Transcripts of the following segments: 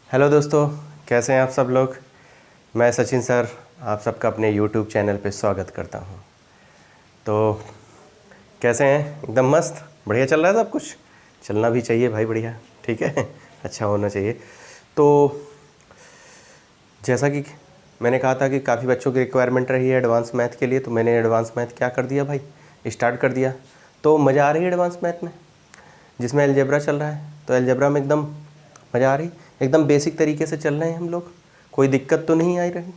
Hello दोस्तों, कैसे हैं आप सब लोग। मैं सचिन सर आप सबका अपने यूट्यूब चैनल पे स्वागत करता हूं। तो कैसे हैं? एकदम मस्त, बढ़िया चल रहा है सब कुछ। चलना भी चाहिए भाई, बढ़िया, ठीक है। अच्छा होना चाहिए। तो जैसा कि मैंने कहा था कि काफ़ी बच्चों की रिक्वायरमेंट रही है एडवांस मैथ के लिए, तो मैंने एडवांस मैथ क्या कर दिया भाई, स्टार्ट कर दिया। तो मज़ा आ रही है एडवांस मैथ में, जिसमें अलजेब्रा चल रहा है। तो अलजेब्रा में एकदम मज़ा आ रही, एकदम बेसिक तरीके से चल रहे हैं हम लोग, कोई दिक्कत तो नहीं आ रही।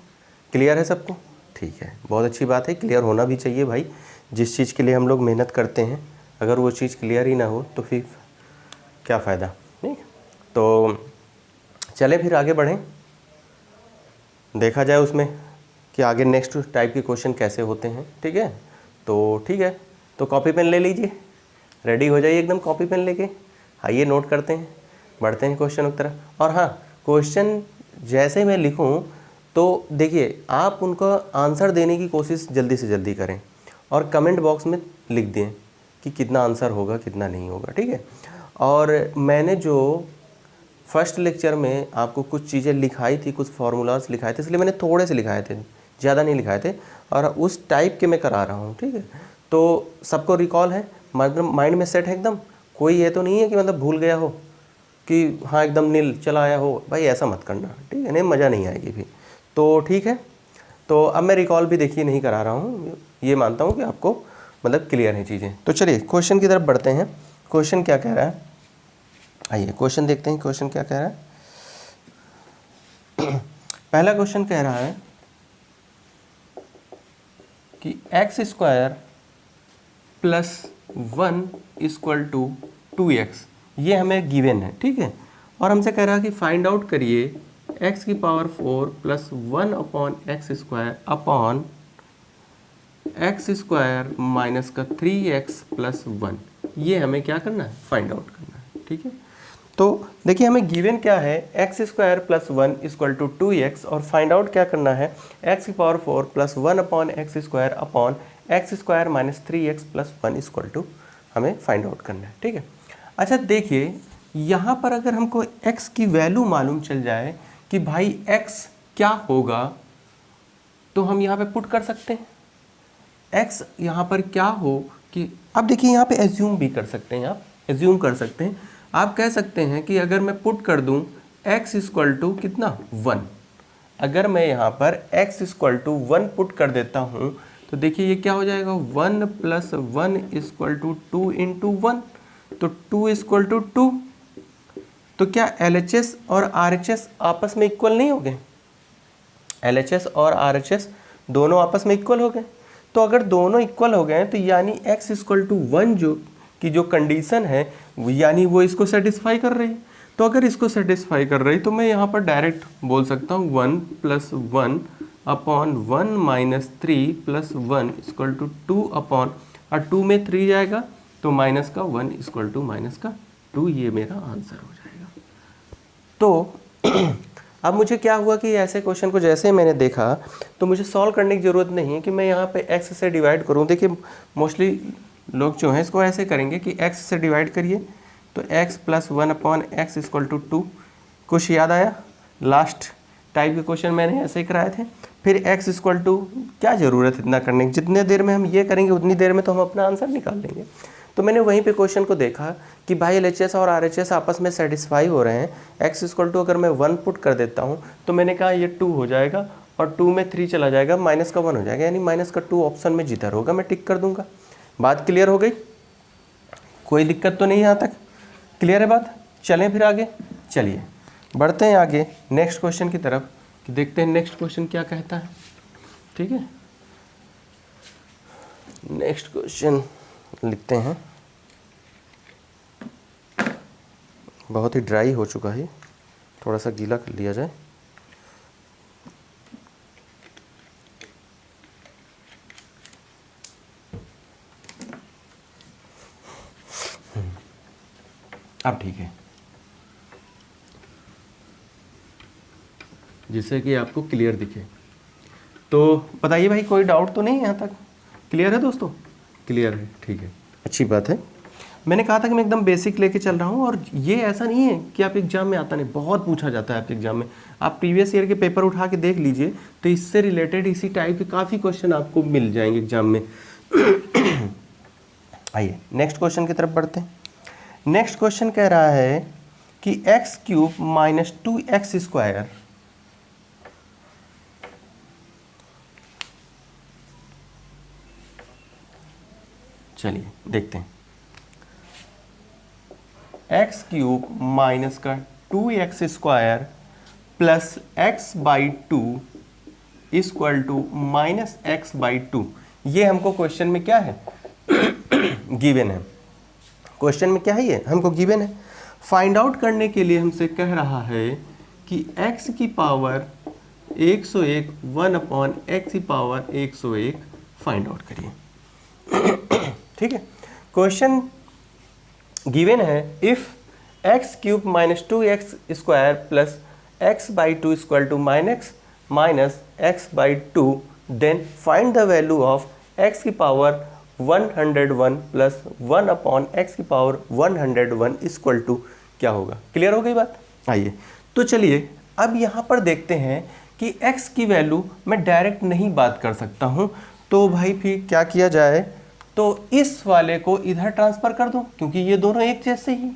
क्लियर है सबको? ठीक है, बहुत अच्छी बात है। क्लियर होना भी चाहिए भाई, जिस चीज़ के लिए हम लोग मेहनत करते हैं अगर वो चीज़ क्लियर ही ना हो तो फिर क्या फ़ायदा। ठीक, तो चले फिर आगे बढ़ें, देखा जाए उसमें कि आगे नेक्स्ट टाइप के क्वेश्चन कैसे होते हैं। ठीक है, तो ठीक है, तो कॉपी पेन ले लीजिए, रेडी हो जाइए एकदम कॉपी पेन लेके। आइए नोट करते हैं, बढ़ते हैं क्वेश्चनों की तरफ। और हाँ, क्वेश्चन जैसे मैं लिखूं तो देखिए आप उनका आंसर देने की कोशिश जल्दी से जल्दी करें और कमेंट बॉक्स में लिख दें कि कितना आंसर होगा कितना नहीं होगा। ठीक है, और मैंने जो फर्स्ट लेक्चर में आपको कुछ चीज़ें लिखाई थी, कुछ फार्मूलाज लिखाए थे, इसलिए मैंने थोड़े से लिखाए थे, ज़्यादा नहीं लिखाए थे, और उस टाइप के मैं करा रहा हूँ। ठीक है, तो सबको रिकॉल है, मतलब माइंड में सेट है एकदम। कोई ये तो नहीं है कि मतलब भूल गया हो कि हाँ एकदम नील चला आया हो, भाई ऐसा मत करना। ठीक है, नहीं मज़ा नहीं आएगी भी। तो ठीक है, तो अब मैं रिकॉल भी देखिए नहीं करा रहा हूँ, ये मानता हूँ कि आपको मतलब क्लियर है चीज़ें। तो चलिए क्वेश्चन की तरफ बढ़ते हैं। क्वेश्चन क्या कह रहा है, आइए क्वेश्चन देखते हैं। क्वेश्चन क्या कह रहा है? पहला क्वेश्चन कह रहा है कि x square plus 1 equal to 2x, ये हमें गिवन है। ठीक है, और हमसे कह रहा है कि फाइंड आउट करिए x की power 4 plus 1 upon x square upon x square minus का 3x प्लस 1। ये हमें क्या करना है, फाइंड आउट करना है। ठीक है, तो देखिए हमें गिवन क्या है, x square plus 1 equal to 2x, और फाइंड आउट क्या करना है, x की power 4 plus 1 upon x square upon x square minus 3x plus 1 equal to हमें फाइंड आउट करना है। ठीक है, अच्छा देखिए यहाँ पर अगर हमको x की वैल्यू मालूम चल जाए कि भाई x क्या होगा, तो हम यहाँ पे पुट कर सकते हैं x यहाँ पर क्या हो कि, अब देखिए यहाँ पे एज्यूम भी कर सकते हैं, आप एज्यूम कर सकते हैं। आप कह सकते हैं कि अगर मैं पुट कर दूं x इक्वल टू कितना 1, अगर मैं यहाँ पर x इक्वल टू 1 पुट कर देता हूँ तो देखिए ये क्या हो जाएगा, 1 प्लस 1 इक्वल टू 2 इंटू 1, तो 2 इक्वल टू 2। तो क्या LHS और RHS आपस में इक्वल नहीं हो गए? LHS और RHS दोनों आपस में इक्वल हो गए। तो अगर दोनों इक्वल हो गए तो यानी x इक्वल टू 1 जो कंडीशन है यानी वो इसको सेटिस्फाई कर रही है। तो अगर इसको सेटिस्फाई कर रही तो मैं यहाँ पर डायरेक्ट बोल सकता हूँ 1 plus 1 upon 1 minus 3 plus 1 equal to 2 upon, और 2 में 3 जाएगा तो माइनस का 1 इक्वल टू माइनस का 2, ये मेरा आंसर हो जाएगा। तो अब मुझे क्या हुआ कि ऐसे क्वेश्चन को जैसे मैंने देखा तो मुझे सॉल्व करने की ज़रूरत नहीं है कि मैं यहाँ पे x से डिवाइड करूँ। देखिए मोस्टली लोग जो हैं इसको ऐसे करेंगे कि x से डिवाइड करिए तो x plus 1 upon x equal to 2। कुछ याद आया? लास्ट टाइप के क्वेश्चन मैंने ऐसे ही कराए थे। फिर x इक्वल टू, क्या ज़रूरत है इतना करने की, जितने देर में हम ये करेंगे उतनी देर में तो हम अपना आंसर निकाल लेंगे। तो मैंने वहीं पे क्वेश्चन को देखा कि भाई LHS और RHS आपस में सेटिस्फाई हो रहे हैं। x इक्वल टू अगर मैं 1 पुट कर देता हूँ तो मैंने कहा ये 2 हो जाएगा, और 2 में 3 चला जाएगा, माइनस का 1 हो जाएगा, यानी माइनस का 2 ऑप्शन में जिधर होगा मैं टिक कर दूंगा। बात क्लियर हो गई? कोई दिक्कत तो नहीं यहाँ तक? क्लियर है बात? चलें फिर आगे, चलिए बढ़ते हैं आगे नेक्स्ट क्वेश्चन की तरफ कि देखते हैं नेक्स्ट क्वेश्चन क्या कहता है। ठीक है, नेक्स्ट क्वेश्चन लिखते हैं। बहुत ही ड्राई हो चुका है, थोड़ा सा गीला कर लिया जाए। अब ठीक है, जिससे कि आपको क्लियर दिखे। तो बताइए भाई कोई डाउट तो नहीं है यहाँ तक? क्लियर है दोस्तों? क्लियर है, ठीक है, अच्छी बात है। मैंने कहा था कि मैं एकदम बेसिक लेके चल रहा हूँ, और ये ऐसा नहीं है कि आप एग्जाम में आता नहीं, बहुत पूछा जाता है आपके एग्जाम में। आप प्रीवियस ईयर के पेपर उठा के देख लीजिए, तो इससे रिलेटेड इसी टाइप के काफ़ी क्वेश्चन आपको मिल जाएंगे एग्जाम में। आइए नेक्स्ट क्वेश्चन की तरफ बढ़ते हैं। नेक्स्ट क्वेश्चन कह रहा है कि x cube minus 2x square चलिए देखते हैं। एक्स क्यूब माइनस का 2x square plus x by 2 equal to minus x by 2, ये हमको क्वेश्चन में क्या है गिवन है। क्वेश्चन में क्या है ये हमको गिवन है। फाइंड आउट करने के लिए हमसे कह रहा है कि x की पावर 101 1 अपॉन एक्स की पावर 101 फाइंड आउट करिए। ठीक है, क्वेश्चन गिवन है if x cube minus 2x square plus x by 2 equal to minus x by 2, then find the value of x की पावर 101 प्लस 1 अपॉन एक्स की power 101 equal to क्या होगा। Clear हो गई बात। आइए तो चलिए अब यहाँ पर देखते हैं कि x की वैल्यू मैं डायरेक्ट नहीं बात कर सकता हूँ, तो भाई फिर क्या किया जाए, तो इस वाले को इधर ट्रांसफ़र कर दूँ, क्योंकि ये दोनों एक जैसे ही,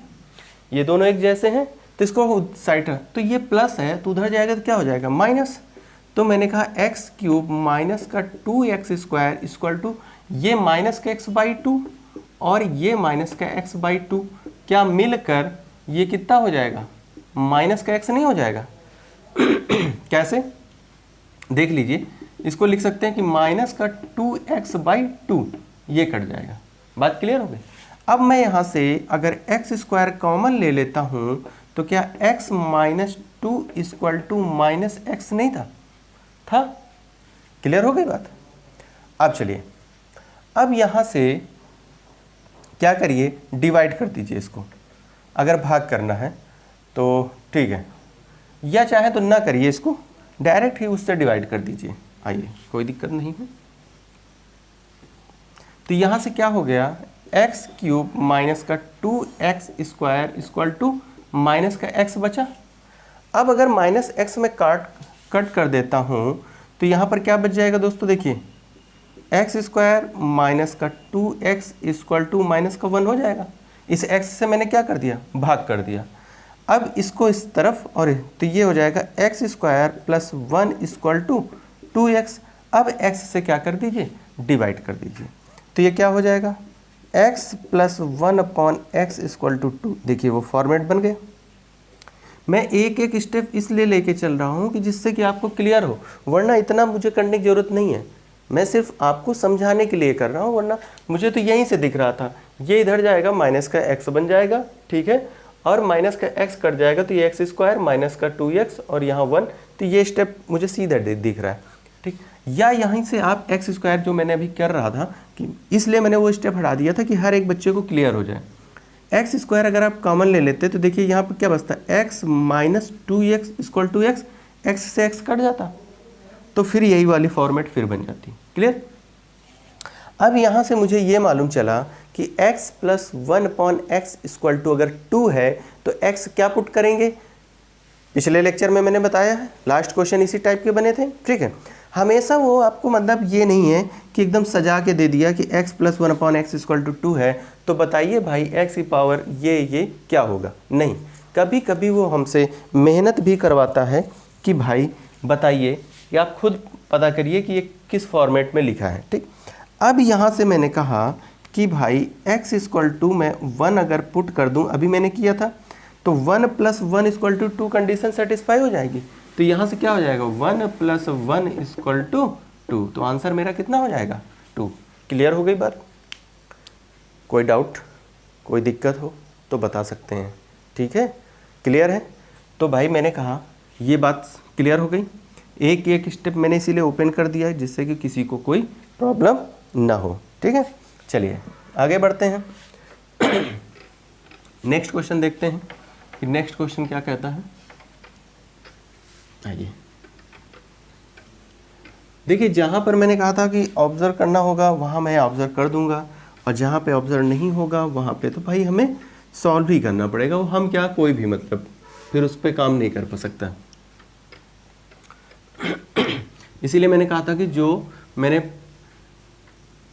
ये दोनों एक जैसे हैं, तो इसको साइड, तो ये प्लस है तो उधर जाएगा तो क्या हो जाएगा माइनस। तो मैंने कहा एक्स क्यूब माइनस का 2x स्क्वायर इक्वल टू ये माइनस का x बाई 2 और ये माइनस का x बाई 2, क्या मिलकर ये कितना हो जाएगा, माइनस का x नहीं हो जाएगा। कैसे देख लीजिए, इसको लिख सकते हैं कि माइनस का 2x बाई 2, ये कट जाएगा। बात क्लियर हो गई। अब मैं यहाँ से अगर एक्स स्क्वायर कॉमन ले लेता हूँ तो क्या x minus 2 equal to minus x नहीं था। क्लियर हो गई बात। अब चलिए अब यहाँ से क्या करिए, डिवाइड कर दीजिए इसको, अगर भाग करना है तो ठीक है, या चाहे तो ना करिए, इसको डायरेक्ट ही उससे डिवाइड कर दीजिए। आइए कोई दिक्कत नहीं है। तो यहाँ से क्या हो गया, एक्स क्यूब माइनस का 2x square equal to minus का x बचा। अब अगर माइनस एक्स में कट कर देता हूँ तो यहाँ पर क्या बच जाएगा दोस्तों, देखिए एक्स स्क्वायर माइनस का 2x इक्वल टू माइनस का 1 हो जाएगा। इस x से मैंने क्या कर दिया, भाग कर दिया। अब इसको इस तरफ, और तो ये हो जाएगा x square plus 1 equal to 2x। अब x से क्या कर दीजिए, डिवाइड कर दीजिए, तो ये क्या हो जाएगा, x plus 1 upon x equal to 2। देखिए वो फॉर्मेट बन गए। मैं एक एक स्टेप इसलिए लेके चल रहा हूँ कि जिससे कि आपको क्लियर हो, वरना इतना मुझे करने की ज़रूरत नहीं है। मैं सिर्फ आपको समझाने के लिए कर रहा हूँ, वरना मुझे तो यहीं से दिख रहा था। ये इधर जाएगा, माइनस का x बन जाएगा, ठीक है, और माइनस का x कट जाएगा तो ये एक्स स्क्वायर माइनस का 2x और यहाँ 1, तो ये स्टेप मुझे सीधा दिख रहा है, ठीक। या यहीं से आप एक्स स्क्वायर जो मैंने अभी कर रहा था, कि इसलिए मैंने वो स्टेप हटा दिया था कि हर एक बच्चे को क्लियर हो जाए। एक्स स्क्वायर अगर आप कॉमन ले लेते तो देखिए यहाँ पर क्या बचता है, x minus 2x equal to x, x से एक्स कट जाता, तो फिर यही वाली फॉर्मेट फिर बन जाती। क्लियर। अब यहाँ से मुझे ये मालूम चला कि x plus 1 upon x equal to अगर 2 है तो x क्या पुट करेंगे, पिछले लेक्चर में मैंने बताया है, लास्ट क्वेश्चन इसी टाइप के बने थे, ठीक है। हमेशा वो आपको मतलब ये नहीं है कि एकदम सजा के दे दिया कि x plus 1 upon x equal to 2 है तो बताइए भाई x की पावर ये क्या होगा, नहीं। कभी कभी वो हमसे मेहनत भी करवाता है कि भाई बताइए, या आप खुद पता करिए कि ये किस फॉर्मेट में लिखा है, ठीक। अब यहाँ से मैंने कहा कि भाई x इक्वल टू मैं 1 अगर पुट कर दूँ, अभी मैंने किया था, तो 1 plus 1 equal to 2 condition satisfy हो जाएगी। तो यहाँ से क्या हो जाएगा, 1 प्लस 1 इक्वल टू 2, तो आंसर मेरा कितना हो जाएगा, 2। क्लियर हो गई बात। कोई डाउट, कोई दिक्कत हो तो बता सकते हैं, ठीक है। क्लियर है। तो भाई मैंने कहा ये बात क्लियर हो गई। एक एक स्टेप मैंने इसीलिए ओपन कर दिया है जिससे कि किसी को कोई प्रॉब्लम ना हो, ठीक है। चलिए आगे बढ़ते हैं। नेक्स्ट क्वेश्चन देखते हैं कि नेक्स्ट क्वेश्चन क्या कहता है। आइए देखिए, जहाँ पर मैंने कहा था कि ऑब्जर्व करना होगा वहाँ मैं ऑब्जर्व कर दूंगा, और जहाँ पे ऑब्जर्व नहीं होगा वहाँ पे तो भाई हमें सॉल्व ही करना पड़ेगा। वो हम क्या, कोई भी मतलब फिर उस पर काम नहीं कर पा सकता। इसीलिए मैंने कहा था कि जो मैंने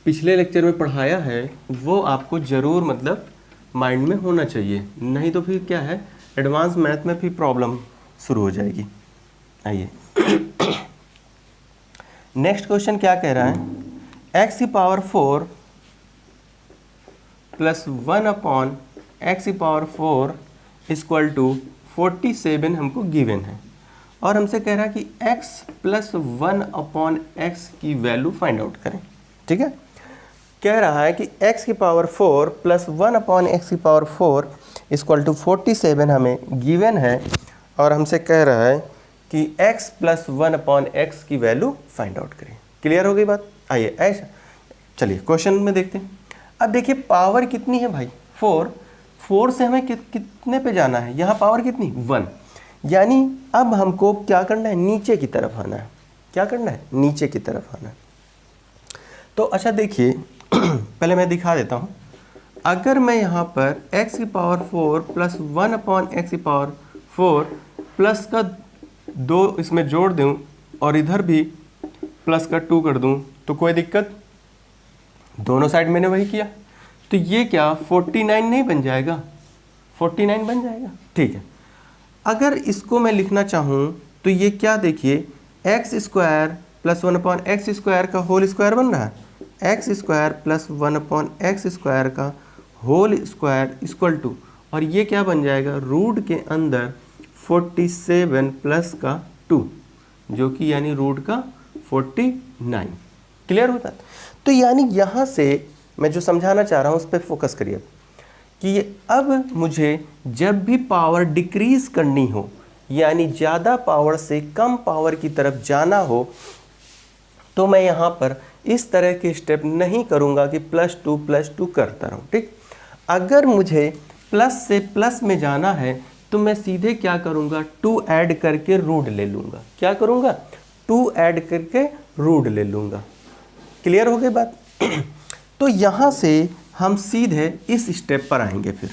पिछले लेक्चर में पढ़ाया है वो आपको ज़रूर मतलब माइंड में होना चाहिए, नहीं तो फिर क्या है, एडवांस मैथ में फिर प्रॉब्लम शुरू हो जाएगी। आइए नेक्स्ट क्वेश्चन क्या कह रहा है, एक्स की पावर 4 प्लस 1 अपॉन एक्स की पावर 4 इक्वल टू 47 हमको गिवन है, और हमसे कह रहा है कि x प्लस 1 अपॉन एक्स की वैल्यू फाइंड आउट करें। ठीक है, कह रहा है कि x की पावर 4 प्लस 1 अपॉन एक्स की पावर 4 इक्वल टू 47 हमें गिवन है, और हमसे कह रहा है कि x प्लस 1 अपॉन एक्स की वैल्यू फाइंड आउट करें। क्लियर हो गई बात? आइए ऐसा चलिए क्वेश्चन में देखते हैं। अब देखिए पावर कितनी है भाई, 4 से हमें कितने पे जाना है, यहाँ पावर कितनी 1, यानी अब हमको क्या करना है, नीचे की तरफ आना है। क्या करना है, नीचे की तरफ आना है। तो अच्छा देखिए पहले मैं दिखा देता हूँ। अगर मैं यहाँ पर x की पावर 4 प्लस 1 अपॉन एक्स की पावर 4 प्लस का 2 इसमें जोड़ दूँ और इधर भी प्लस का 2 कर दूँ तो कोई दिक्कत, दोनों साइड मैंने वही किया, तो ये क्या 49 नहीं बन जाएगा, 49 बन जाएगा। ठीक है, अगर इसको मैं लिखना चाहूँ तो ये क्या, देखिए x square plus 1 upon x square का होल स्क्वायर बन रहा है, x square plus 1 upon x square का होल स्क्वायर इक्वल टू, और ये क्या बन जाएगा, रूट के अंदर 47 प्लस का 2 जो कि यानी रूट का 49। क्लियर होता है? तो यानी यहाँ से मैं जो समझाना चाह रहा हूँ उस पर फोकस करिए कि अब मुझे जब भी पावर डिक्रीज करनी हो, यानी ज़्यादा पावर से कम पावर की तरफ जाना हो, तो मैं यहाँ पर इस तरह के स्टेप नहीं करूँगा कि प्लस टू करता रहूँ। ठीक, अगर मुझे प्लस से प्लस में जाना है तो मैं सीधे क्या करूँगा, 2 ऐड करके रूट ले लूँगा। क्या करूँगा, 2 ऐड करके रूट ले लूँगा। क्लियर हो गई बात? तो यहाँ से हम सीधे इस स्टेप पर आएंगे फिर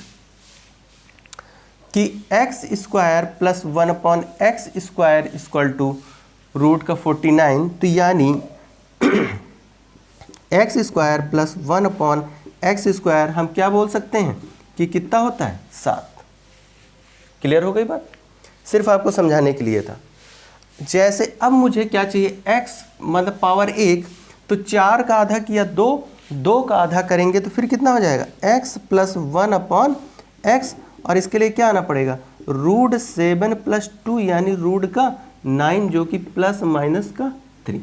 कि x square plus 1 upon x square equal to root का 49, तो यानी x square plus 1 upon x square हम क्या बोल सकते हैं कि कितना होता है, 7। क्लियर हो गई बात? सिर्फ आपको समझाने के लिए था। जैसे अब मुझे क्या चाहिए, x मतलब पावर 1, तो 4 का आधा किया 2 का आधा करेंगे तो फिर कितना हो जाएगा, x प्लस 1 अपॉन एक्स, और इसके लिए क्या आना पड़ेगा, रूट 7 प्लस 2 यानी रूट का 9 जो कि प्लस माइनस का 3।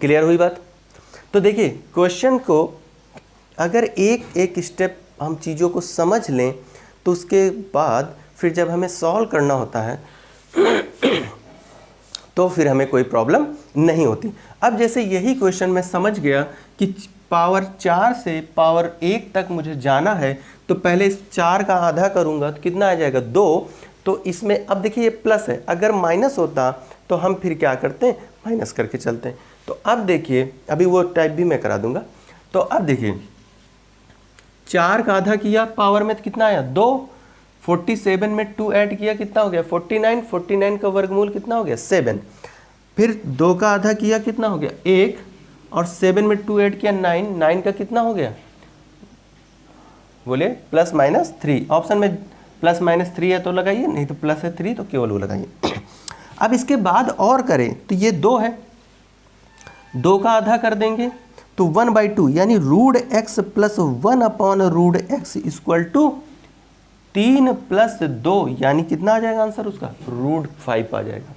क्लियर हुई बात? तो देखिए क्वेश्चन को अगर एक एक स्टेप हम चीज़ों को समझ लें तो उसके बाद फिर जब हमें सॉल्व करना होता है तो फिर हमें कोई प्रॉब्लम नहीं होती। अब जैसे यही क्वेश्चन मैं समझ गया कि पावर 4 से पावर 1 तक मुझे जाना है, तो पहले इस 4 का आधा करूंगा तो कितना आ जाएगा, 2। तो इसमें अब देखिए ये प्लस है, अगर माइनस होता तो हम फिर क्या करते हैं, माइनस करके चलते हैं। तो अब देखिए अभी वो टाइप भी मैं करा दूंगा। तो अब देखिए 4 का आधा किया पावर में तो कितना आया, 2। 47 में 2 ऐड किया कितना हो गया, 49। 49 का वर्गमूल कितना हो गया, 7। फिर 2 का आधा किया कितना हो गया, 1, और 7 में 2 ऐड किया 9। 9 का कितना हो गया, बोले प्लस माइनस 3। ऑप्शन में प्लस माइनस 3 है तो लगाइए, नहीं तो प्लस है 3 तो केवल वो लगाइए। अब इसके बाद और करें तो ये 2 है, 2 का आधा कर देंगे तो 1/2 यानी root x plus 1 upon root x equal to 3 plus 2 यानी कितना आ जाएगा आंसर उसका, रूट 5 आ जाएगा।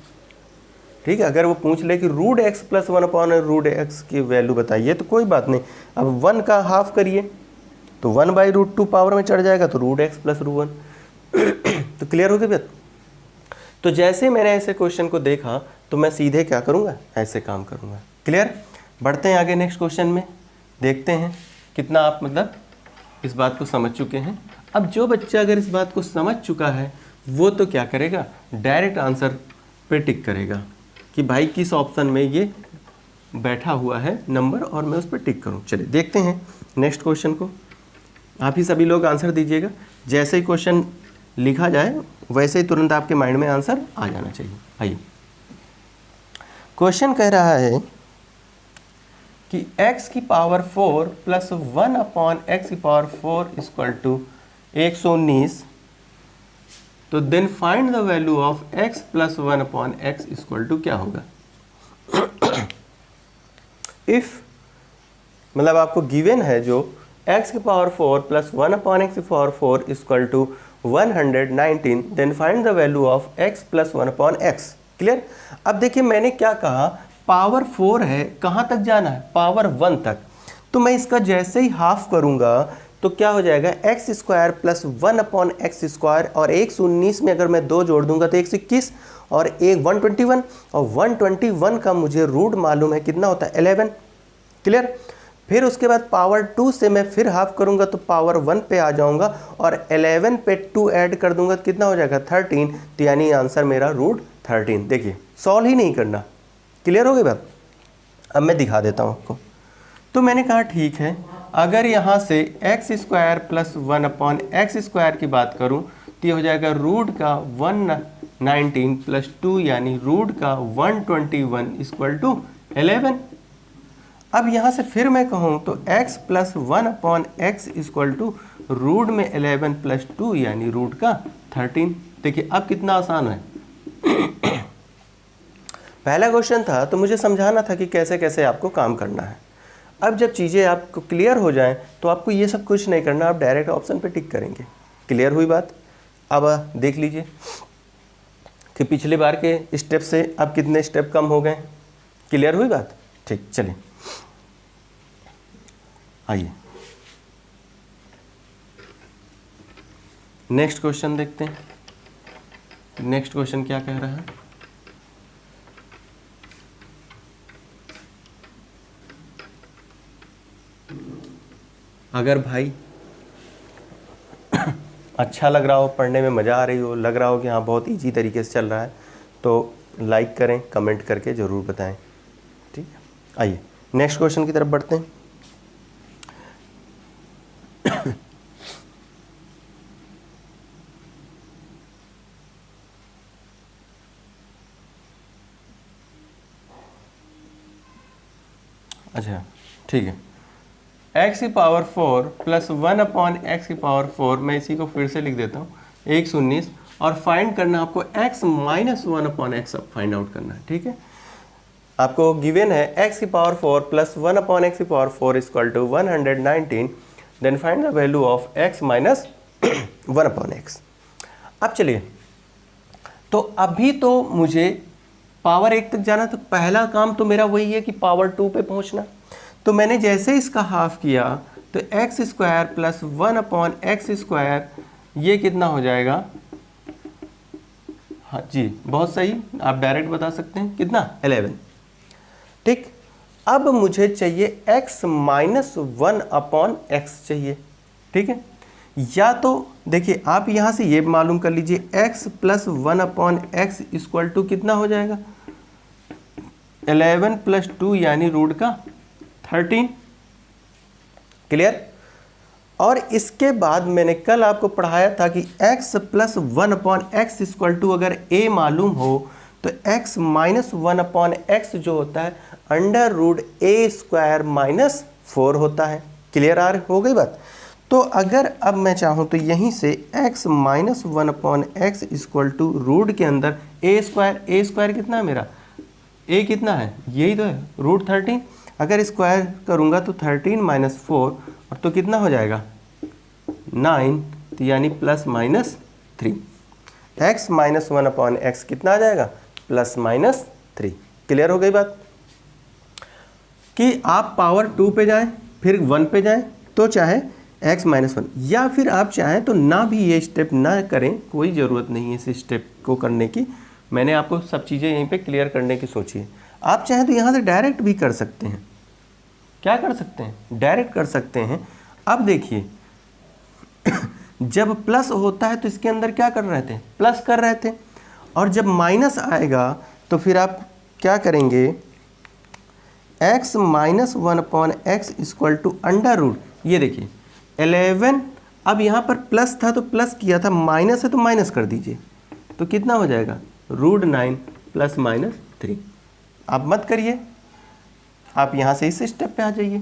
ठीक है, अगर वो पूछ ले कि root x plus 1 upon root x की वैल्यू बताइए तो कोई बात नहीं, अब 1 का हाफ करिए तो 1/√2 पावर में चढ़ जाएगा तो रूट एक्स प्लस रूट 1। तो क्लियर हो गई बात? तो जैसे मैंने ऐसे क्वेश्चन को देखा तो मैं सीधे क्या करूँगा, ऐसे काम करूँगा। क्लियर? बढ़ते हैं आगे नेक्स्ट क्वेश्चन में, देखते हैं कितना आप मतलब इस बात को समझ चुके हैं। अब जो बच्चा अगर इस बात को समझ चुका है वो तो क्या करेगा, डायरेक्ट आंसर पे टिक करेगा। कि भाई किस ऑप्शन में ये बैठा हुआ है नंबर और मैं उस पर टिक करूं। चलिए देखते हैं नेक्स्ट क्वेश्चन को। आप ही सभी लोग आंसर दीजिएगा, जैसे ही क्वेश्चन लिखा जाए वैसे ही तुरंत आपके माइंड में आंसर आ जाना चाहिए। आइए, क्वेश्चन कह रहा है कि x की पावर 4 प्लस 1 अपॉन एक्स की पावर 4 इक्वल टू 119, तो then find the value of x plus 1 upon x equal to क्या होगा। इफ मतलब आपको गिवन है जो x की पावर 4 प्लस 1 अपॉन एक्स की power 4 equal to 119, then find the value of x plus 1 upon x. Clear. अब देखिए मैंने क्या कहा, पावर 4 है, कहाँ तक जाना है, पावर 1 तक। तो मैं इसका जैसे ही हाफ करूंगा तो क्या हो जाएगा, x square plus 1 upon x square, और 119 में अगर मैं 2 जोड़ दूंगा तो 121 और एक 121, और 121 का मुझे रूट मालूम है कितना होता है 11। क्लियर। फिर उसके बाद पावर 2 से मैं फिर हाफ करूंगा तो पावर 1 पे आ जाऊंगा और 11 पे 2 ऐड कर दूंगा तो कितना हो जाएगा 13। तो यानी आंसर मेरा रूट 13। देखिए सॉल्व ही नहीं करना। क्लियर हो गई बात। अब मैं दिखा देता हूँ आपको। तो मैंने कहा ठीक है, अगर यहाँ से x square plus 1 upon x square की बात करूँ तो ये हो जाएगा रूट का 119 प्लस 2 यानी रूट का 121 इक्वल टू 11। अब यहाँ से फिर मैं कहूँ तो x plus 1 upon x equal to root में 11 प्लस 2 यानी रूट का 13। देखिए अब कितना आसान है। पहला क्वेश्चन था तो मुझे समझाना था कि कैसे कैसे आपको काम करना है। अब जब चीज़ें आपको क्लियर हो जाएं तो आपको ये सब कुछ नहीं करना, आप डायरेक्ट ऑप्शन पे टिक करेंगे। क्लियर हुई बात। अब देख लीजिए कि पिछले बार के स्टेप से अब कितने स्टेप कम हो गए। क्लियर हुई बात। ठीक, चलिए आइए नेक्स्ट क्वेश्चन देखते हैं। नेक्स्ट क्वेश्चन क्या कह रहा है, अगर भाई अच्छा लग रहा हो, पढ़ने में मज़ा आ रही हो, लग रहा हो कि हाँ बहुत इजी तरीके से चल रहा है, तो लाइक करें, कमेंट करके ज़रूर बताएं। ठीक है, आइए नेक्स्ट क्वेश्चन की तरफ बढ़ते हैं। अच्छा ठीक है, x की पावर 4 प्लस 1 अपॉन एक्स की पावर 4, मैं इसी को फिर से लिख देता हूँ 119, और फाइंड करना आपको x minus 1 upon x find out करना है। ठीक है, आपको गिवन है x की पावर 4 प्लस 1 अपॉन एक्स की power 4 equal to 119, then find the value of x minus 1 upon x. अब चलिए, तो अभी तो मुझे पावर 1 तक जाना, तो पहला काम तो मेरा वही है कि पावर 2 पे पहुंचना। तो मैंने जैसे इसका हाफ किया तो x square plus 1 upon x square, ये कितना हो जाएगा, हाँ जी बहुत सही, आप डायरेक्ट बता सकते हैं कितना 11। ठीक, अब मुझे चाहिए x माइनस 1 अपॉन एक्स चाहिए। ठीक है, या तो देखिए आप यहाँ से ये मालूम कर लीजिए x plus 1 upon x equal to कितना हो जाएगा 11 प्लस 2 यानी रूट का 13। क्लियर। और इसके बाद मैंने कल आपको पढ़ाया था कि x plus 1 upon x equal to अगर a मालूम हो तो x माइनस 1 अपॉन एक्स जो होता है under root a square minus 4 होता है। क्लियर हो गई बात। तो अगर अब मैं चाहूँ तो यहीं से x minus 1 upon x equal to root के अंदर a स्क्वायर कितना है मेरा, a कितना है, यही तो है रूट 13। अगर स्क्वायर करूँगा तो 13 माइनस 4 और तो कितना हो जाएगा 9, तो यानी plus minus 3। x minus 1 upon x कितना आ जाएगा प्लस माइनस 3। क्लियर हो गई बात कि आप पावर 2 पे जाएं फिर 1 पे जाएं तो चाहे x माइनस 1, या फिर आप चाहें तो ना भी ये स्टेप ना करें, कोई ज़रूरत नहीं है इस स्टेप को करने की। मैंने आपको सब चीज़ें यहीं पे क्लियर करने की सोची है। आप चाहें तो यहाँ से डायरेक्ट भी कर सकते हैं। क्या कर सकते हैं, डायरेक्ट कर सकते हैं। अब देखिए जब प्लस होता है तो इसके अंदर क्या कर रहे थे, प्लस कर रहे थे, और जब माइनस आएगा तो फिर आप क्या करेंगे, x minus 1/x equal to under root, ये देखिए 11, अब यहाँ पर प्लस था तो प्लस किया था, माइनस है तो माइनस कर दीजिए, तो कितना हो जाएगा √9 प्लस माइनस 3। आप मत करिए, आप यहाँ से इस स्टेप पे आ जाइए।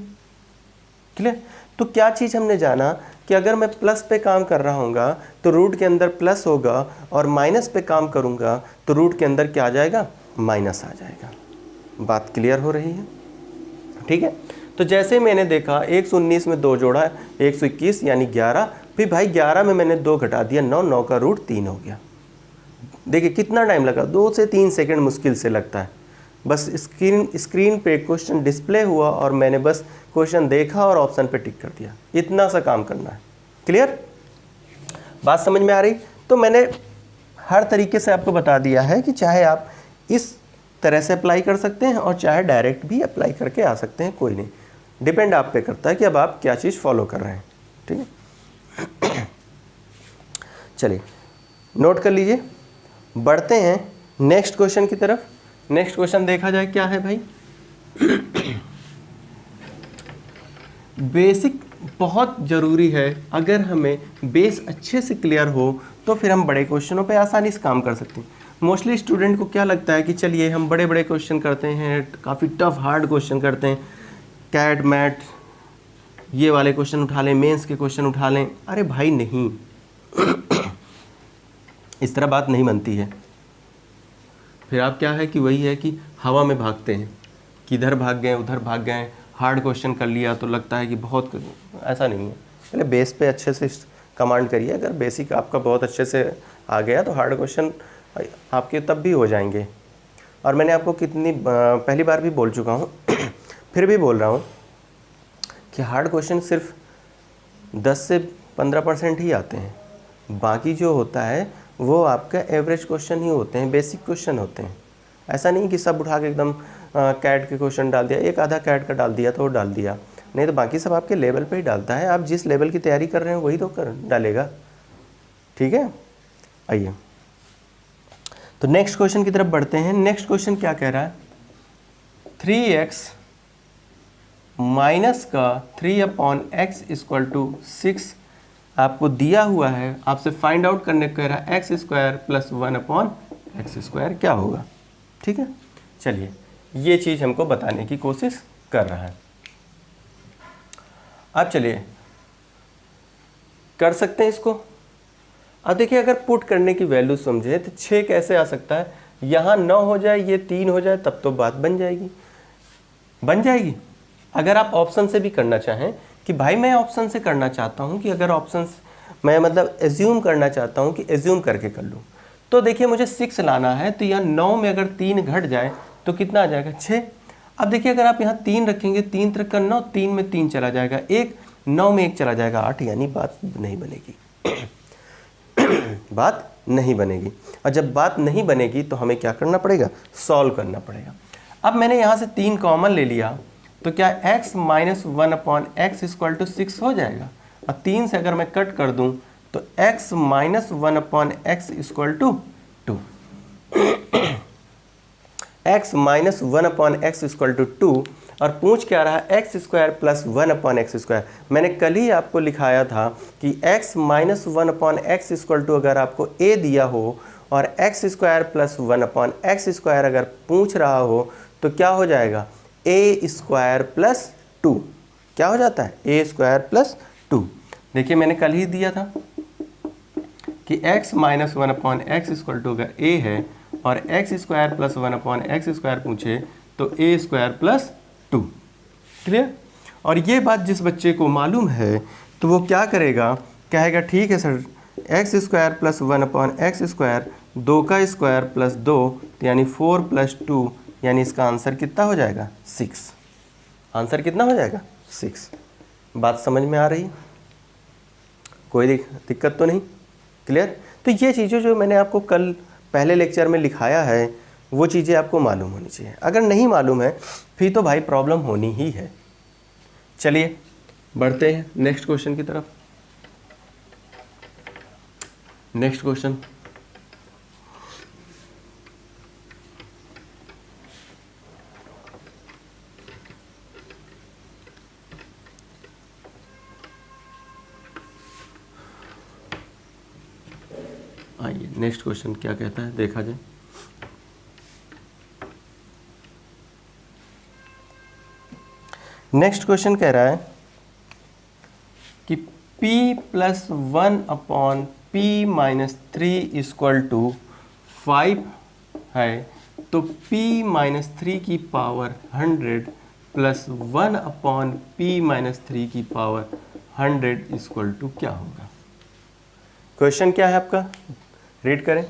क्लियर। तो क्या चीज़ हमने जाना कि अगर मैं प्लस पे काम कर रहा हूँगा तो रूट के अंदर प्लस होगा, और माइनस पे काम करूँगा तो रूट के अंदर क्या आ जाएगा, माइनस आ जाएगा। बात क्लियर हो रही है, ठीक है। तो जैसे मैंने देखा 119 में 2 जोड़ा 121 यानी 11, फिर भाई 11 में मैंने 2 घटा दिया 9, 9 का रूट 3 हो गया। देखिए कितना टाइम लगा, 2 से 3 सेकंड मुश्किल से लगता है। बस स्क्रीन पे क्वेश्चन डिस्प्ले हुआ और मैंने बस क्वेश्चन देखा और ऑप्शन पे टिक कर दिया, इतना सा काम करना है। क्लियर, बात समझ में आ रही। तो मैंने हर तरीके से आपको बता दिया है कि चाहे आप इस तरह से अप्लाई कर सकते हैं और चाहे डायरेक्ट भी अप्लाई करके आ सकते हैं, कोई नहीं, डिपेंड आप पे करता है कि अब आप क्या चीज़ फॉलो कर रहे हैं। ठीक है, चलिए नोट कर लीजिए, बढ़ते हैं नेक्स्ट क्वेश्चन की तरफ। नेक्स्ट क्वेश्चन देखा जाए क्या है भाई, बेसिक बहुत ज़रूरी है। अगर हमें बेस अच्छे से क्लियर हो तो फिर हम बड़े क्वेश्चनों पे आसानी से काम कर सकते हैं। मोस्टली स्टूडेंट को क्या लगता है कि चलिए हम बड़े बड़े क्वेश्चन करते हैं, काफ़ी टफ हार्ड क्वेश्चन करते हैं, कैट मैट ये वाले क्वेश्चन उठा लें, मेंस के क्वेश्चन उठा लें। अरे भाई नहीं इस तरह बात नहीं बनती है। फिर आप क्या है कि वही है कि हवा में भागते हैं, किधर भाग गए उधर भाग गए, हार्ड क्वेश्चन कर लिया तो लगता है कि बहुत, ऐसा नहीं है। पहले बेस पे अच्छे से कमांड करिए, अगर बेसिक आपका बहुत अच्छे से आ गया तो हार्ड क्वेश्चन आपके तब भी हो जाएंगे। और मैंने आपको कितनी पहली बार भी बोल चुका हूँ फिर भी बोल रहा हूँ कि हार्ड क्वेश्चन सिर्फ 10 से 15% ही आते हैं, बाकी जो होता है वो आपका एवरेज क्वेश्चन ही होते हैं, बेसिक क्वेश्चन होते हैं। ऐसा नहीं कि सब उठा के एकदम कैट के क्वेश्चन डाल दिया, एक आधा कैट का डाल दिया तो वो डाल दिया, नहीं तो बाकी सब आपके लेवल पे ही डालता है। आप जिस लेवल की तैयारी कर रहे हैं वही तो कर डालेगा। ठीक है, आइए तो नेक्स्ट क्वेश्चन की तरफ बढ़ते हैं। नेक्स्ट क्वेश्चन क्या कह रहा है, 3x माइनस का 3/x इक्वल टू 6 आपको दिया हुआ है, आपसे फाइंड आउट करने को कह रहा है x² प्लस 1/x² क्या होगा। ठीक है, चलिए ये चीज़ हमको बताने की कोशिश कर रहा है। अब चलिए कर सकते हैं इसको। अब देखिए अगर पुट करने की वैल्यू समझे तो 6 कैसे आ सकता है, यहाँ 9 हो जाए ये 3 हो जाए तब तो बात बन जाएगी, बन जाएगी। अगर आप ऑप्शन से भी करना चाहें कि भाई मैं ऑप्शन से करना चाहता हूँ कि अगर ऑप्शन मैं मतलब एज्यूम करना चाहता हूँ कि एज्यूम करके कर लूँ, तो देखिए मुझे 6 लाना है, तो यहाँ 9 में अगर 3 घट जाए तो कितना आ जाएगा 6। अब देखिए अगर आप यहाँ 3 रखेंगे, 3 तक का 9, 3 में 3 चला जाएगा 1, 9 में 1 चला जाएगा 8, यानी बात नहीं बनेगी बात नहीं बनेगी। और जब बात नहीं बनेगी तो हमें क्या करना पड़ेगा, सॉल्व करना पड़ेगा। अब मैंने यहाँ से 3 कॉमन ले लिया तो क्या x minus 1/x equal to 6 हो जाएगा, और 3 से अगर मैं कट कर दूं तो x minus 1/x equal to 2 x minus 1/x equal to 2। और पूछ क्या रहा है, x² प्लस 1/x²। मैंने कल ही आपको लिखाया था कि x minus 1/x equal to अगर आपको a दिया हो और x² प्लस 1/x² अगर पूछ रहा हो तो क्या हो जाएगा, a² प्लस 2 क्या हो जाता है, a² प्लस 2। देखिए मैंने कल ही दिया था कि x minus 1/x equal to अगर a है और x² प्लस 1/x² पूछे तो a² प्लस 2। क्लियर। और ये बात जिस बच्चे को मालूम है तो वो क्या करेगा, कहेगा ठीक है सर x² प्लस 1/x², 2 का स्क्वायर प्लस 2 यानी 4 प्लस 2, यानी इसका आंसर कितना हो जाएगा 6। आंसर कितना हो जाएगा 6। बात समझ में आ रही है, कोई दिक्कत तो नहीं। क्लियर। तो ये चीज़ें जो मैंने आपको कल पहले लेक्चर में लिखाया है वो चीज़ें आपको मालूम होनी चाहिए। अगर नहीं मालूम है फिर तो भाई प्रॉब्लम होनी ही है। चलिए बढ़ते हैं नेक्स्ट क्वेश्चन की तरफ। नेक्स्ट क्वेश्चन, आइए नेक्स्ट क्वेश्चन क्या कहता है देखा जाए। नेक्स्ट क्वेश्चन कह रहा है कि p plus 1/p-3 equal to 5 है, तो p-3 की पावर 100 प्लस 1/p-3 की पावर 100 इक्वल टू क्या होगा। क्वेश्चन क्या है आपका, रीड करें।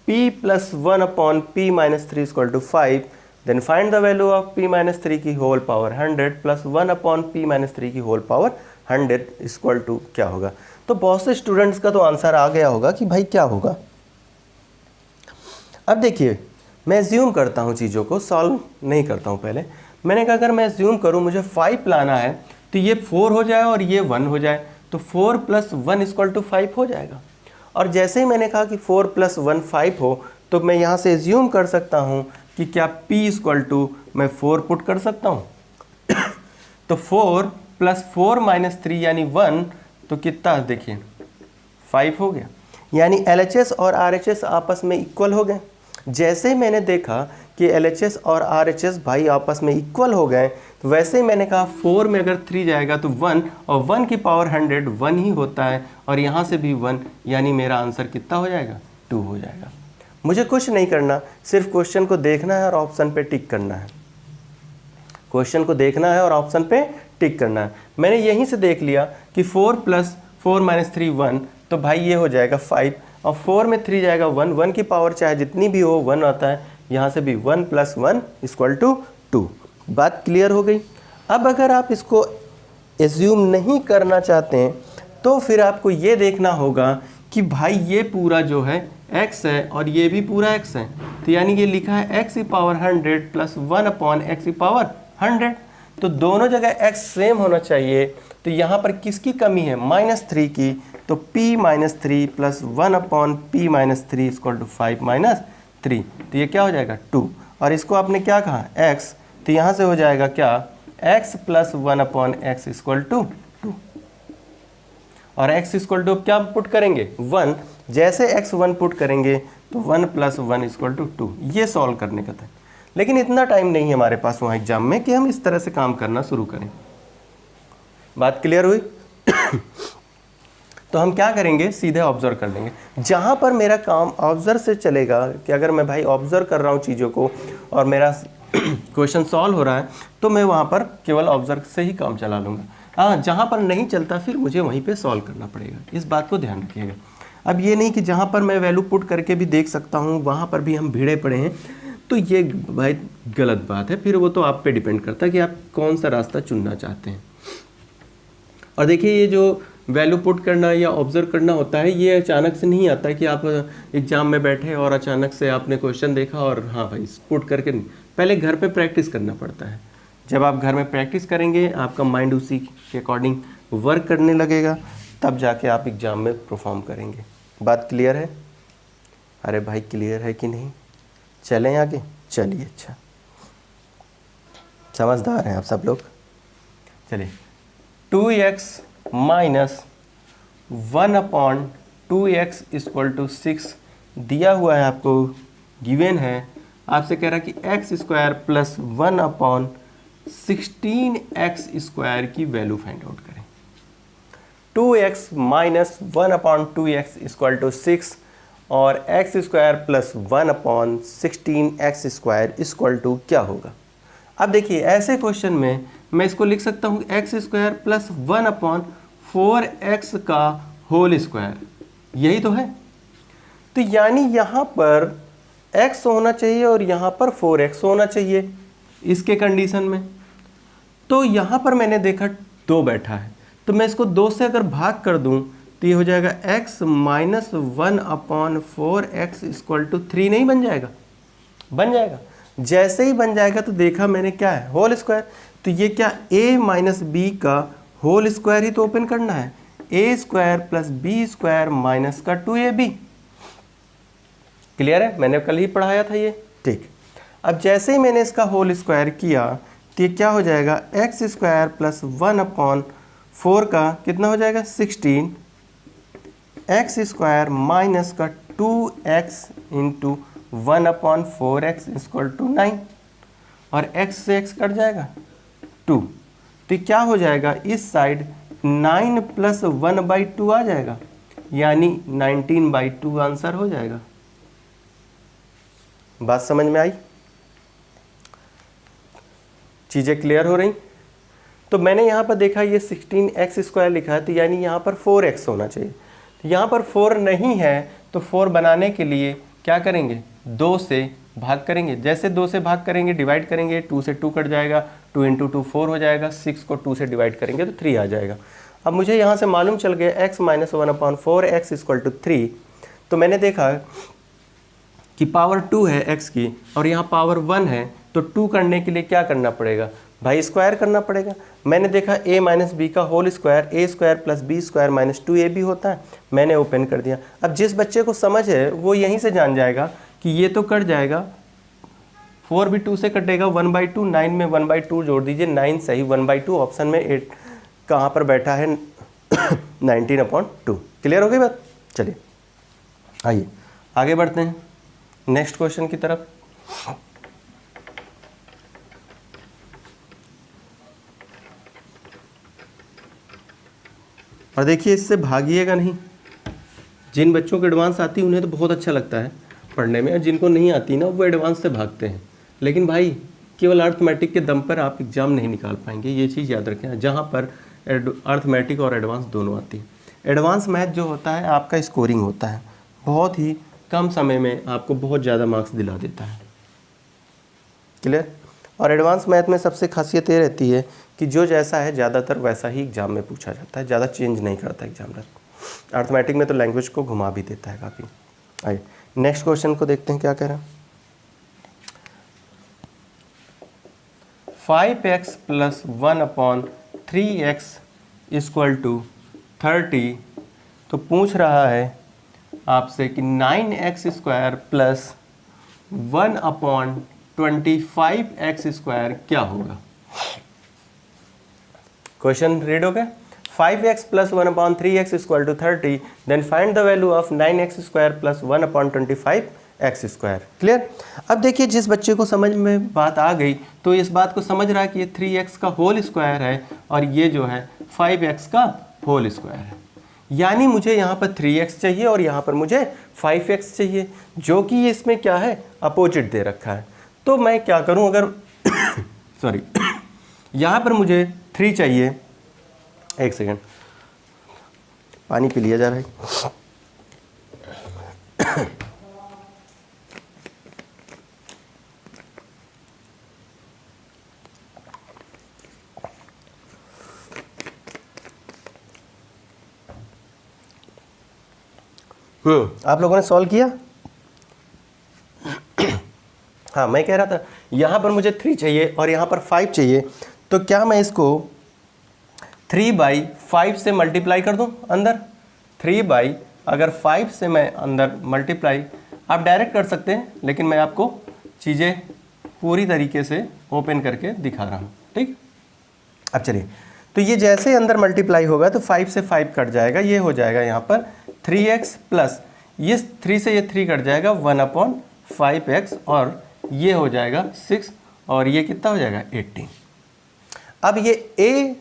p plus 1/p-3 equal to 5, then find the value of p-3 की होल पावर 100 प्लस 1/p-3 की होल पावर 100 इक्वल टू क्या होगा। तो बहुत से स्टूडेंट्स का तो आंसर आ गया होगा कि भाई क्या होगा। अब देखिए मैं एज्यूम करता हूँ, चीज़ों को सॉल्व नहीं करता हूँ। पहले मैंने कहा अगर मैं एज्यूम करूँ मुझे 5 लाना है तो ये 4 हो जाए और ये 1 हो जाए, तो 4 प्लस 1 इक्वल टू 5 हो जाएगा। और जैसे ही मैंने कहा कि 4 प्लस 1 5 हो, तो मैं यहाँ से एज्यूम कर सकता हूँ कि क्या p इक्वल टू मैं 4 पुट कर सकता हूँ। तो 4 प्लस 4 माइनस 3 यानी 1, तो कितना देखिए 5 हो गया। यानी LHS और RHS आपस में इक्वल हो गए। जैसे ही मैंने देखा कि LHS और RHS भाई आपस में इक्वल हो गए, तो वैसे ही मैंने कहा 4 में अगर 3 जाएगा तो 1, और 1 की पावर 100 1 ही होता है, और यहाँ से भी 1, यानी मेरा आंसर कितना हो जाएगा 2 हो जाएगा। मुझे कुछ नहीं करना, सिर्फ क्वेश्चन को देखना है और ऑप्शन पे टिक करना है। क्वेश्चन को देखना है और ऑप्शन पे टिक करना है। मैंने यहीं से देख लिया कि 4 प्लस 4 माइनस 3 1, तो भाई ये हो जाएगा 5, और 4 में 3 जाएगा 1, 1 की पावर चाहे जितनी भी हो 1 आता है, यहाँ से भी 1 प्लस 1 इक्वल टू 2। बात क्लियर हो गई। अब अगर आप इसको एज्यूम नहीं करना चाहते हैं तो फिर आपको ये देखना होगा कि भाई ये पूरा जो है x है और ये भी पूरा x है, तो यानी ये लिखा है x की पावर 100 प्लस 1/x की पावर 100, तो दोनों जगह x सेम होना चाहिए। तो यहाँ पर किसकी कमी है, -3 की, तो p-3 plus 1/p-3 equal to 5-3, तो ये क्या हो जाएगा 2, और इसको आपने क्या कहा x, तो यहाँ से हो जाएगा क्या x plus 1/x equal to 2, और x इक्वल टू क्या पुट करेंगे 1, जैसे x 1 पुट करेंगे तो 1 प्लस 1 इक्वल टू 2, ये सॉल्व करने का था। लेकिन इतना टाइम नहीं है हमारे पास वहाँ एग्जाम में कि हम इस तरह से काम करना शुरू करें। बात क्लियर हुई। तो हम क्या करेंगे, सीधे ऑब्जर्व कर लेंगे। जहाँ पर मेरा काम ऑब्जर्व से चलेगा कि अगर मैं भाई ऑब्जर्व कर रहा हूँ चीज़ों को और मेरा क्वेश्चन सॉल्व हो रहा है, तो मैं वहाँ पर केवल ऑब्जर्व से ही काम चला लूँगा। हाँ, जहाँ पर नहीं चलता फिर मुझे वहीं पे सॉल्व करना पड़ेगा, इस बात को ध्यान रखिएगा। अब ये नहीं कि जहाँ पर मैं वैल्यू पुट करके भी देख सकता हूँ वहाँ पर भी हम भिड़े पड़े हैं, तो ये भाई गलत बात है। फिर वो तो आप पे डिपेंड करता है कि आप कौन सा रास्ता चुनना चाहते हैं। और देखिए ये जो वैल्यू पुट करना या ऑब्जर्व करना होता है, ये अचानक से नहीं आता है कि आप एग्जाम में बैठे और अचानक से आपने क्वेश्चन देखा और हाँ भाई पुट करके नहीं, पहले घर पे प्रैक्टिस करना पड़ता है। जब आप घर में प्रैक्टिस करेंगे आपका माइंड उसी के अकॉर्डिंग वर्क करने लगेगा, तब जाके आप एग्ज़ाम में परफॉर्म करेंगे। बात क्लियर है? अरे भाई क्लियर है कि नहीं? चलें आगे, चलिए। अच्छा, समझदार हैं आप सब लोग। चलिए, 2x minus 1/2x equal to 6 दिया हुआ है आपको, गिवन है। आपसे कह रहा है कि x square plus 1/16x square की वैल्यू फाइंड आउट करें। 2x minus 1/2x equal to 6 और x square plus 1/16x square equal to क्या होगा। अब देखिए ऐसे क्वेश्चन में मैं इसको लिख सकता हूँ x स्क्वायर प्लस 1/4x का होल स्क्वायर, यही तो है। तो यानी यहाँ पर x होना चाहिए और यहाँ पर 4x होना चाहिए इसके कंडीशन में। तो यहाँ पर मैंने देखा 2 बैठा है, तो मैं इसको 2 से अगर भाग कर दूँ तो ये हो जाएगा x minus 1/4x equal to 3, नहीं बन जाएगा? बन जाएगा। जैसे ही बन जाएगा तो देखा मैंने क्या है, होल स्क्वायर। तो ये क्या a माइनस बी का होल स्क्वायर ही तो ओपन करना है, a square plus b square minus का 2ab। क्लियर है? मैंने कल ही पढ़ाया था ये, ठीक। अब जैसे ही मैंने इसका होल स्क्वायर किया तो ये क्या हो जाएगा, x स्क्वायर प्लस 1/4 का कितना हो जाएगा 16, x स्क्वायर माइनस का 2x into 1/4x equal to 9, और x से x कट जाएगा 2, तो क्या हो जाएगा इस साइड 9 + 1/2 आ जाएगा, यानी 19/2 आंसर हो जाएगा। बात समझ में आई? चीज़ें क्लियर हो रही? तो मैंने यहाँ पर देखा ये 16x² लिखा है, तो यानी यहाँ पर 4x होना चाहिए। तो यहाँ पर 4 नहीं है, तो 4 बनाने के लिए क्या करेंगे, 2 से भाग करेंगे। जैसे 2 से भाग करेंगे, डिवाइड करेंगे, 2 से 2 कट जाएगा, 2 × 2 4 हो जाएगा, 6 को 2 से डिवाइड करेंगे तो 3 आ जाएगा। अब मुझे यहाँ से मालूम चल गया x - 1/4x = 3, तो मैंने देखा कि पावर 2 है x की और यहाँ पावर 1 है, तो 2 करने के लिए क्या करना पड़ेगा भाई, स्क्वायर करना पड़ेगा। मैंने देखा a - b का whole square a² + b² - 2ab होता है, मैंने ओपन कर दिया। अब जिस बच्चे को समझ है वो यहीं से जान जाएगा कि ये तो कट जाएगा, 4 भी 2 से कटेगा, 1/2, 9 में 1/2 जोड़ दीजिए, 9 सही, 1/2 ऑप्शन में 8 कहाँ पर बैठा है 19/2। क्लियर हो गई बात? चलिए आइए आगे बढ़ते हैं नेक्स्ट क्वेश्चन की तरफ। और देखिए इससे भागिएगा नहीं। जिन बच्चों को एडवांस आती है उन्हें तो बहुत अच्छा लगता है पढ़ने में, और जिनको नहीं आती ना वो एडवांस से भागते हैं। लेकिन भाई केवल अर्थमेटिक के दम पर आप एग्जाम नहीं निकाल पाएंगे, ये चीज़ याद रखें। जहाँ पर अर्थमेटिक और एडवांस दोनों आती है। एडवांस मैथ जो होता है आपका स्कोरिंग होता है, बहुत ही कम समय में आपको बहुत ज़्यादा मार्क्स दिला देता है। क्लियर? और एडवांस मैथ में सबसे खासियत ये रहती है कि जो जैसा है ज़्यादातर वैसा ही एग्जाम में पूछा जाता है, ज़्यादा चेंज नहीं करता एग्जामिनर। अर्थमेटिक में तो लैंग्वेज को घुमा भी देता है काफ़ी। आइए नेक्स्ट क्वेश्चन को देखते हैं क्या कह रहा है। 5x + 1/3x = 30, तो पूछ रहा है आपसे कि 9x² + 1/25x² क्या होगा। क्वेश्चन रीड हो गया। 5x + 1/3x = 30, then find the value of 9x² + 1/25x²। Clear? अब देखिए जिस बच्चे को समझ में बात आ गई तो इस बात को समझ रहा है कि ये 3x का होल स्क्वायर है और ये जो है 5x का होल स्क्वायर है, यानी मुझे यहाँ पर 3x चाहिए और यहाँ पर मुझे 5x चाहिए, जो कि इसमें क्या है, अपोजिट दे रखा है। तो मैं क्या करूँ, अगर सॉरी यहाँ पर मुझे 3 चाहिए, एक सेकेंड पानी पी लिया जा रहा है। आप लोगों ने सॉल्व किया? हाँ मैं कह रहा था यहाँ पर मुझे 3 चाहिए और यहाँ पर 5 चाहिए, तो क्या मैं इसको 3/5 से मल्टीप्लाई कर दूँ अंदर। 3 अगर 5 से मैं अंदर मल्टीप्लाई, आप डायरेक्ट कर सकते हैं, लेकिन मैं आपको चीज़ें पूरी तरीके से ओपन करके दिखा रहा हूँ। ठीक, अब चलिए, तो ये जैसे ही अंदर मल्टीप्लाई होगा तो 5 से 5 कट जाएगा, ये हो जाएगा यहाँ पर 3x प्लस ये 3 से ये 3 कट जाएगा 1/5x, और ये हो जाएगा 6, और ये कितना हो जाएगा 18। अब ये a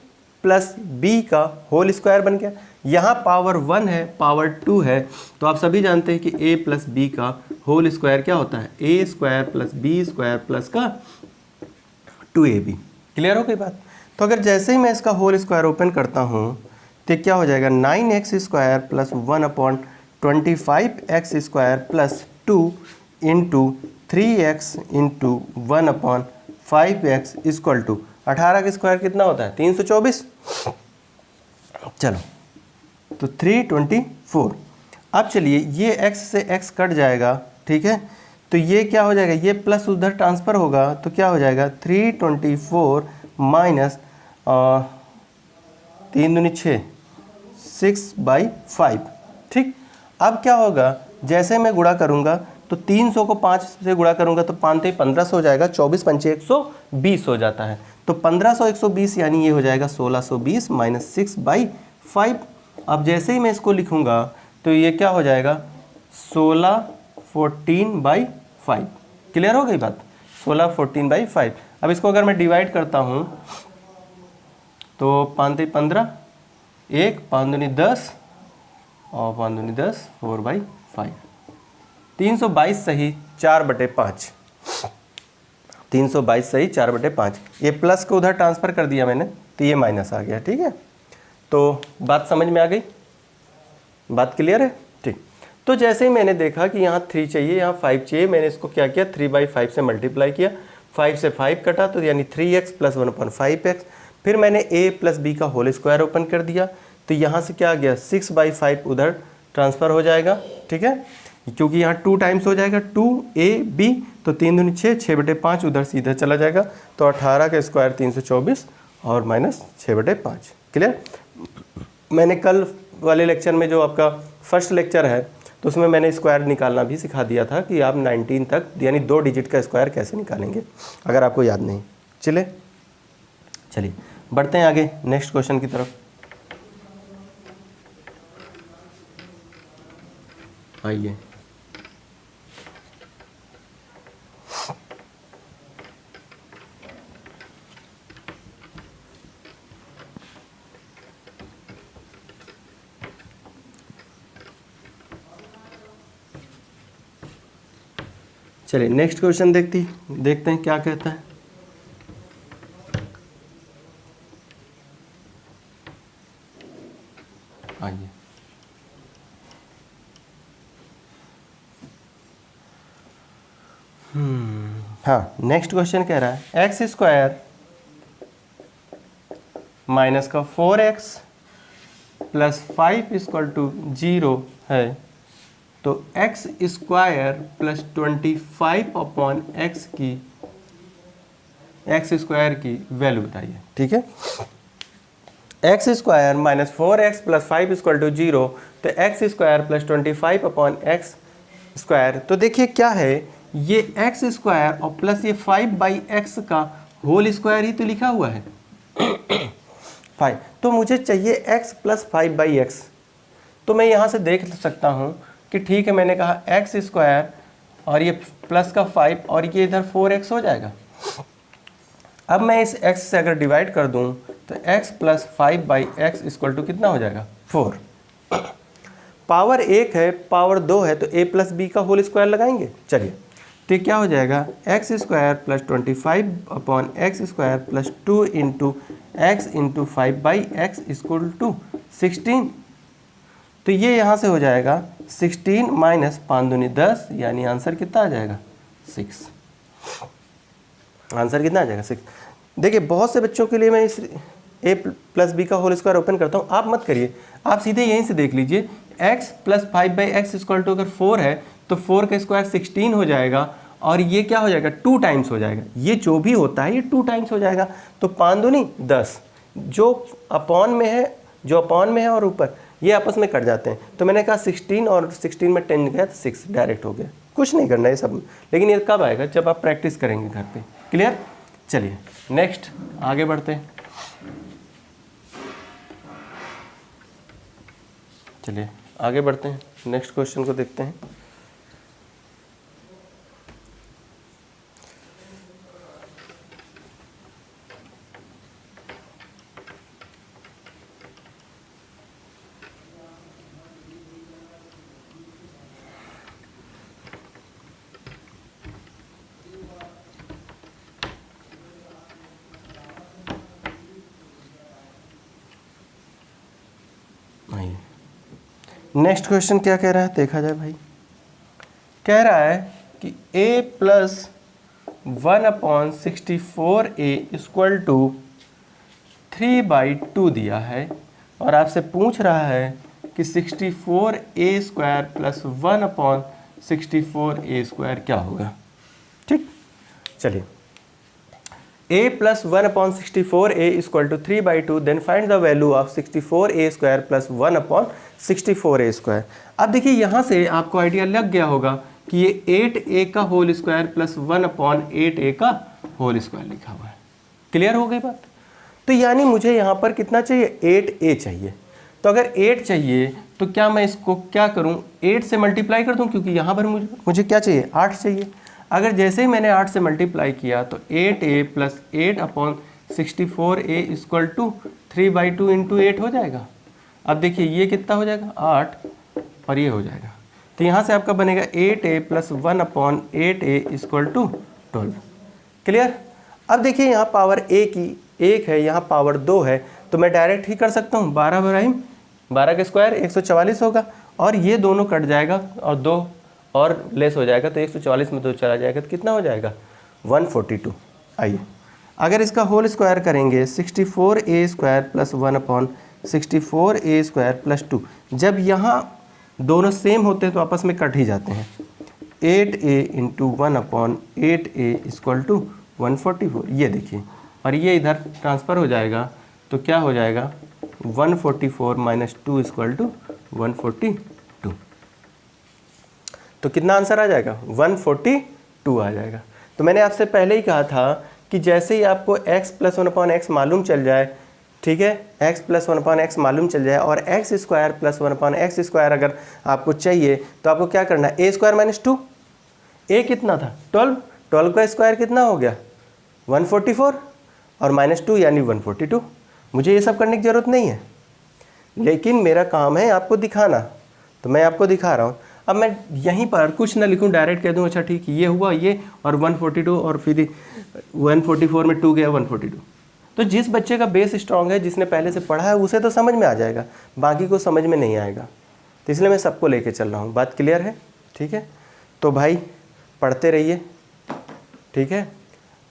+ b का होल स्क्वायर बन गया। यहाँ पावर 1 है, पावर 2 है, तो आप सभी जानते हैं कि a + b का होल स्क्वायर क्या होता है, a² + b² प्लस का 2ab। क्लियर हो गई बात? तो अगर जैसे ही मैं इसका होल स्क्वायर ओपन करता हूँ तो क्या हो जाएगा, 9x² + 1/25x² + 2 × 3x × 1/5x = 18 का स्क्वायर कितना होता है, 324। चलो तो 324। अब चलिए ये x से x कट जाएगा, ठीक है, तो ये क्या हो जाएगा, ये प्लस उधर ट्रांसफ़र होगा, तो क्या हो जाएगा 324 माइनस 3 दूनी 6, 6/5। ठीक, अब क्या होगा, जैसे मैं गुणा करूँगा तो 300 को 5 से गुणा करूँगा तो 5 × 1500 हो जाएगा, 24 × 5 120 हो जाता है, तो 1500 120 यानी ये हो जाएगा 1620 माइनस 6/5। अब जैसे ही मैं इसको लिखूँगा तो ये क्या हो जाएगा 16 14/5। क्लियर हो गई बात? 16 14/5। अब इसको अगर मैं डिवाइड करता हूँ तो 5 3 15, 1 5 दूनी 10 और 5 दूनी 10, 4/5। 322 सही 4/5। 322 सही 4/5। ये प्लस को उधर ट्रांसफ़र कर दिया मैंने तो ये माइनस आ गया। ठीक है, तो बात समझ में आ गई? बात क्लियर है? ठीक। तो जैसे ही मैंने देखा कि यहाँ 3 चाहिए, यहाँ 5 चाहिए, मैंने इसको क्या किया, 3/5 से मल्टीप्लाई किया। 5 से 5 कटा तो यानी 3x + 1/5x। फिर मैंने a + b का होल स्क्वायर ओपन कर दिया तो यहाँ से क्या आ गया, 6/5 उधर ट्रांसफ़र हो जाएगा। ठीक है, क्योंकि यहाँ 2 टाइम्स हो जाएगा, 2ab तो 3 दूनी 6, 6/5 उधर सीधा चला जाएगा तो 18 का स्क्वायर 324 और माइनस 6/5। क्लियर? मैंने कल वाले लेक्चर में जो आपका फर्स्ट लेक्चर है तो उसमें मैंने स्क्वायर निकालना भी सिखा दिया था कि आप 19 तक यानी 2 डिजिट का स्क्वायर कैसे निकालेंगे, अगर आपको याद नहीं। चलिए बढ़ते हैं आगे नेक्स्ट क्वेश्चन की तरफ। आइए, चलिए नेक्स्ट क्वेश्चन देखते हैं क्या कहता है। आइए, हाँ नेक्स्ट क्वेश्चन कह रहा है x² माइनस का 4x + 5 = 0 है तो x² + 25/x की वैल्यू बताइए। ठीक है, x² - 4x + 5 = 0 तो x² + 25/x²। तो देखिए क्या है, ये x² और प्लस ये 5/x का होल स्क्वायर ही तो लिखा हुआ है 5। तो मुझे चाहिए x + 5/x। तो मैं यहाँ से देख सकता हूँ कि ठीक है, मैंने कहा x² और ये प्लस का 5 और ये इधर 4x हो जाएगा। अब मैं इस x से अगर डिवाइड कर दूं तो x + 5/x = कितना हो जाएगा, 4। पावर 1 है, पावर 2 है तो a + b का होल स्क्वायर लगाएंगे। चलिए, तो क्या हो जाएगा, x² + 25/x² + 2 × x × 5/x = 16। तो ये यहाँ से हो जाएगा 16 - 5 दूनी 10 यानी आंसर कितना आ जाएगा, 6। आंसर कितना आ जाएगा, 6। देखिए बहुत से बच्चों के लिए मैं इस a + b का होल स्क्वायर ओपन करता हूँ, आप मत करिए, आप सीधे यहीं से देख लीजिए। x + 5/x = अगर 4 है तो 4 का स्क्वायर 16 हो जाएगा और ये क्या हो जाएगा, 2 टाइम्स हो जाएगा। ये जो भी होता है ये 2 टाइम्स हो जाएगा। तो 5 दूनी 10, जो अपॉन में है और ऊपर ये आपस में कट जाते हैं। तो मैंने कहा 16 और 16 में 10 गया तो 6 डायरेक्ट हो गया। कुछ नहीं करना है सब, लेकिन ये कब आएगा, जब आप प्रैक्टिस करेंगे घर पे। क्लियर? चलिए नेक्स्ट आगे बढ़ते हैं। चलिए आगे बढ़ते हैं, नेक्स्ट क्वेश्चन को देखते हैं। नेक्स्ट क्वेश्चन क्या कह रहा है, देखा जाए भाई। कह रहा है कि a + 1/64a = 3/2 दिया है और आपसे पूछ रहा है कि 64a² + 1/64a² क्या होगा। ठीक, चलिए, a + 1/64a = 3/2, then find the value of 64a² + 1/64a²। अब देखिए यहाँ से आपको आइडिया लग गया होगा कि ये 8a का होल स्क्वायर + 1/8a का होल स्क्वायर लिखा हुआ है। क्लियर हो गई बात? तो यानी मुझे यहाँ पर कितना चाहिए, 8a चाहिए। तो अगर 8 चाहिए तो क्या मैं इसको क्या करूं, 8 से मल्टीप्लाई कर दूं, क्योंकि यहाँ पर मुझे क्या चाहिए, 8 चाहिए। अगर जैसे ही मैंने 8 से मल्टीप्लाई किया तो 8a plus 8/64a equal to 3/2 into 8 हो जाएगा। अब देखिए ये कितना हो जाएगा, 8, और ये हो जाएगा। तो यहाँ से आपका बनेगा 8a plus 1/8a equal to 12। Clear. अब देखिए यहाँ पावर a की 1 है, यहाँ पावर 2 है, तो मैं डायरेक्ट ही कर सकता हूँ, 12 का स्क्वायर 144 होगा, और ये दोनों कट जाएगा और 2 और लेस हो जाएगा, तो 144 में 2 चला जाएगा, तो कितना हो जाएगा, 142। आइए अगर इसका होल स्क्वायर करेंगे, 64a square plus 1/64a square plus 2, जब यहाँ दोनों सेम होते हैं तो आपस में कट ही जाते हैं। 8a into 1/8a equal to 144, ये देखिए, और ये इधर ट्रांसफ़र हो जाएगा, तो क्या हो जाएगा, 144 माइनस 2 इक्वल टू 142। तो कितना आंसर आ जाएगा, 142 आ जाएगा। तो मैंने आपसे पहले ही कहा था कि जैसे ही आपको x प्लस 1/x मालूम चल जाए, ठीक है, x प्लस 1/x मालूम चल जाए और x square plus 1/x square अगर आपको चाहिए, तो आपको क्या करना है, a स्क्वायर माइनस 2, a कितना था 12, 12 का स्क्वायर कितना हो गया 144, और माइनस 2 यानी 142। मुझे ये सब करने की ज़रूरत नहीं है, लेकिन मेरा काम है आपको दिखाना, तो मैं आपको दिखा रहा हूँ। अब मैं यहीं पर कुछ ना लिखूँ, डायरेक्ट कह दूँ अच्छा ठीक ये हुआ ये, और 142, और फिर 144 में 2 गया 142। तो जिस बच्चे का बेस स्ट्रांग है, जिसने पहले से पढ़ा है, उसे तो समझ में आ जाएगा, बाकी को समझ में नहीं आएगा। तो इसलिए मैं सबको लेके चल रहा हूँ। बात क्लियर है, ठीक है। तो भाई पढ़ते रहिए, ठीक है,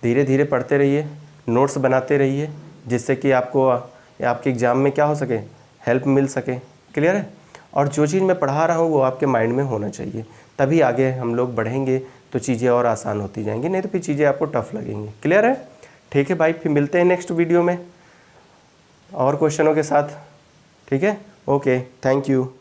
धीरे धीरे पढ़ते रहिए, नोट्स बनाते रहिए, जिससे कि आपको आपके एग्ज़ाम में क्या हो सके, हेल्प मिल सके। क्लियर है। और जो चीज़ मैं पढ़ा रहा हूँ वो आपके माइंड में होना चाहिए, तभी आगे हम लोग बढ़ेंगे, तो चीज़ें और आसान होती जाएंगी, नहीं तो फिर चीज़ें आपको टफ लगेंगी। क्लियर है, ठीक है भाई, फिर मिलते हैं नेक्स्ट वीडियो में और क्वेश्चनों के साथ, ठीक है। Okay, thank you.